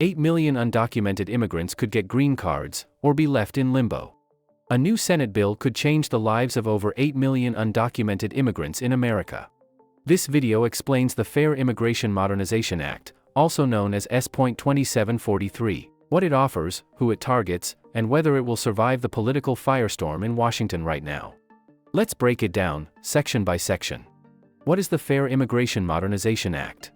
8 million undocumented immigrants could get green cards, or be left in limbo. A new Senate bill could change the lives of over 8 million undocumented immigrants in America. This video explains the Fair Immigration Modernization Act, also known as S.2743, what it offers, who it targets, and whether it will survive the political firestorm in Washington right now. Let's break it down, section by section. What is the Fair Immigration Modernization Act?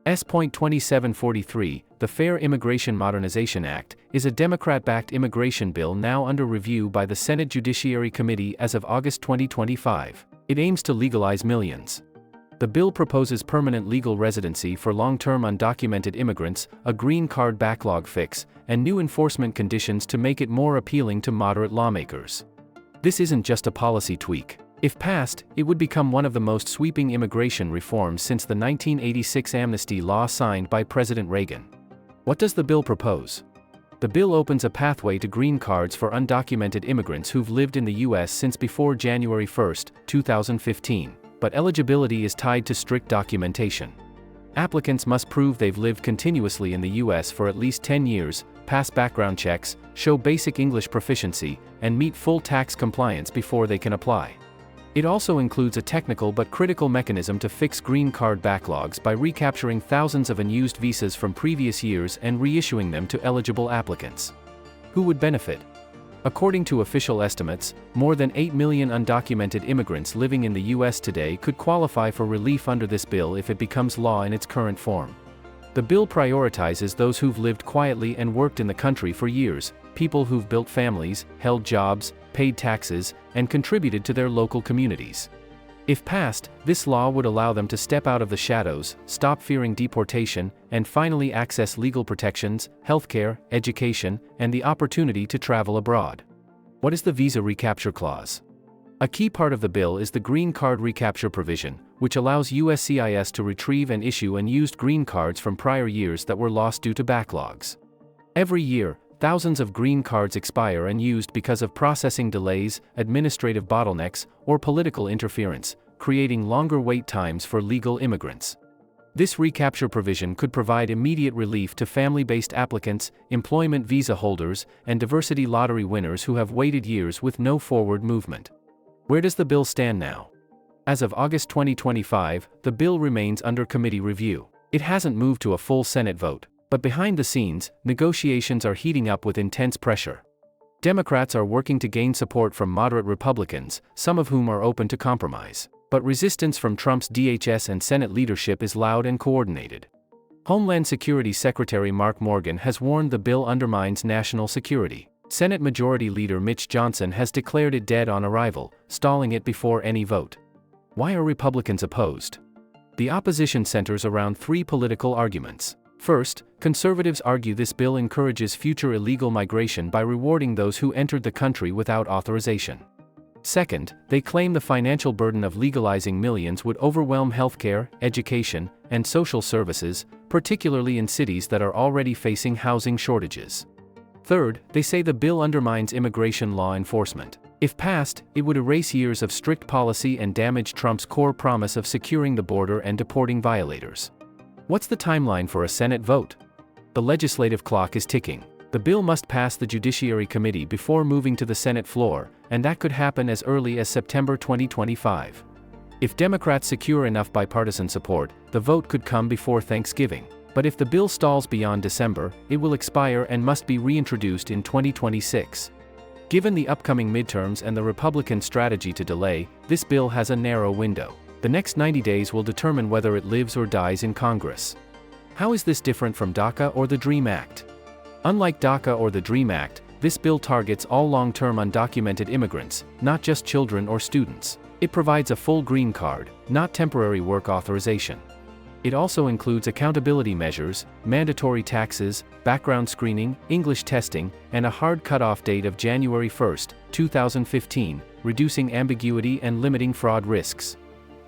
S.2743, the Fair Immigration Modernization Act, is a Democrat-backed immigration bill now under review by the Senate Judiciary Committee as of August 2025. It aims to legalize millions. The bill proposes permanent legal residency for long-term undocumented immigrants, a green card backlog fix, and new enforcement conditions to make it more appealing to moderate lawmakers. This isn't just a policy tweak. If passed, it would become one of the most sweeping immigration reforms since the 1986 Amnesty law signed by President Reagan. What does the bill propose? The bill opens a pathway to green cards for undocumented immigrants who've lived in the U.S. since before January 1, 2015, but eligibility is tied to strict documentation. Applicants must prove they've lived continuously in the U.S. for at least 10 years, pass background checks, show basic English proficiency, and meet full tax compliance before they can apply. It also includes a technical but critical mechanism to fix green card backlogs by recapturing thousands of unused visas from previous years and reissuing them to eligible applicants. Who would benefit? According to official estimates, more than 8 million undocumented immigrants living in the U.S. today could qualify for relief under this bill if it becomes law in its current form. The bill prioritizes those who've lived quietly and worked in the country for years, people who've built families, held jobs, paid taxes, and contributed to their local communities. If passed, this law would allow them to step out of the shadows, stop fearing deportation, and finally access legal protections, healthcare, education, and the opportunity to travel abroad. What is the visa recapture clause? A key part of the bill is the green card recapture provision, which allows USCIS to retrieve and issue unused green cards from prior years that were lost due to backlogs. Every year, thousands of green cards expire unused because of processing delays, administrative bottlenecks, or political interference, creating longer wait times for legal immigrants. This recapture provision could provide immediate relief to family-based applicants, employment visa holders, and diversity lottery winners who have waited years with no forward movement. Where does the bill stand now? As of August 2025, the bill remains under committee review. It hasn't moved to a full Senate vote. But behind the scenes, negotiations are heating up with intense pressure. Democrats are working to gain support from moderate Republicans, some of whom are open to compromise. But resistance from Trump's DHS and Senate leadership is loud and coordinated. Homeland Security Secretary Mark Morgan has warned the bill undermines national security. Senate Majority Leader Mitch Johnson has declared it dead on arrival, stalling it before any vote. Why are Republicans opposed? The opposition centers around three political arguments. First, conservatives argue this bill encourages future illegal migration by rewarding those who entered the country without authorization. Second, they claim the financial burden of legalizing millions would overwhelm healthcare, education, and social services, particularly in cities that are already facing housing shortages. Third, they say the bill undermines immigration law enforcement. If passed, it would erase years of strict policy and damage Trump's core promise of securing the border and deporting violators. What's the timeline for a Senate vote? The legislative clock is ticking. The bill must pass the Judiciary Committee before moving to the Senate floor, and that could happen as early as September 2025. If Democrats secure enough bipartisan support, the vote could come before Thanksgiving. But if the bill stalls beyond December, it will expire and must be reintroduced in 2026. Given the upcoming midterms and the Republican strategy to delay, this bill has a narrow window. The next 90 days will determine whether it lives or dies in Congress. How is this different from DACA or the DREAM Act? Unlike DACA or the DREAM Act, this bill targets all long-term undocumented immigrants, not just children or students. It provides a full green card, not temporary work authorization. It also includes accountability measures, mandatory taxes, background screening, English testing, and a hard cutoff date of January 1, 2015, reducing ambiguity and limiting fraud risks.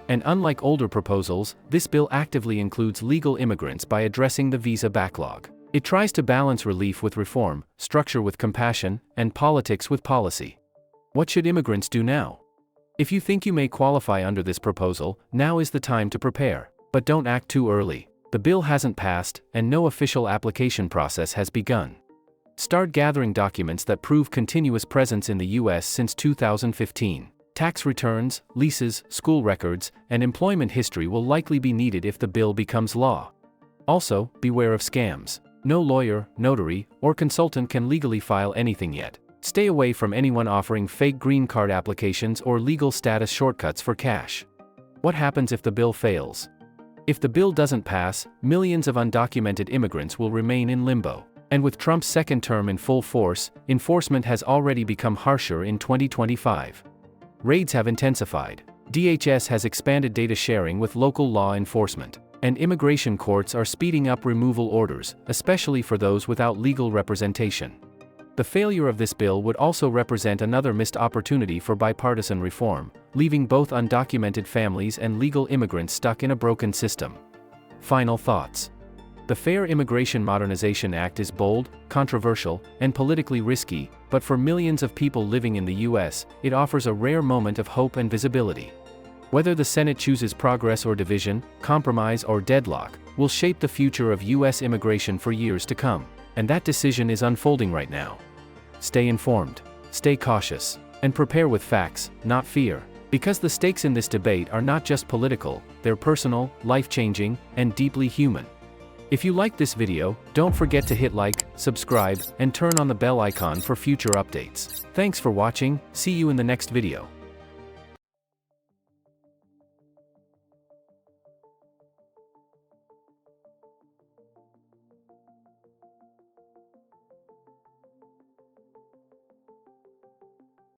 And unlike older proposals, this bill actively includes legal immigrants by addressing the visa backlog. It tries to balance relief with reform, structure with compassion, and politics with policy. What should immigrants do now? If you think you may qualify under this proposal, now is the time to prepare. But don't act too early. The bill hasn't passed, and no official application process has begun. Start gathering documents that prove continuous presence in the U.S. since 2015. Tax returns, leases, school records, and employment history will likely be needed if the bill becomes law. Also, beware of scams. No lawyer, notary, or consultant can legally file anything yet. Stay away from anyone offering fake green card applications or legal status shortcuts for cash. What happens if the bill fails? If the bill doesn't pass, millions of undocumented immigrants will remain in limbo. And with Trump's second term in full force, enforcement has already become harsher in 2025. Raids have intensified. DHS has expanded data sharing with local law enforcement. And immigration courts are speeding up removal orders, especially for those without legal representation. The failure of this bill would also represent another missed opportunity for bipartisan reform, leaving both undocumented families and legal immigrants stuck in a broken system. Final thoughts. The Fair Immigration Modernization Act is bold, controversial, and politically risky, but for millions of people living in the U.S., it offers a rare moment of hope and visibility. Whether the Senate chooses progress or division, compromise or deadlock, will shape the future of U.S. immigration for years to come, and that decision is unfolding right now. Stay informed, stay cautious, and prepare with facts, not fear, because the stakes in this debate are not just political, they're personal, life-changing, and deeply human. If you like this video, don't forget to hit like, subscribe, and turn on the bell icon for future updates. Thanks for watching, see you in the next video.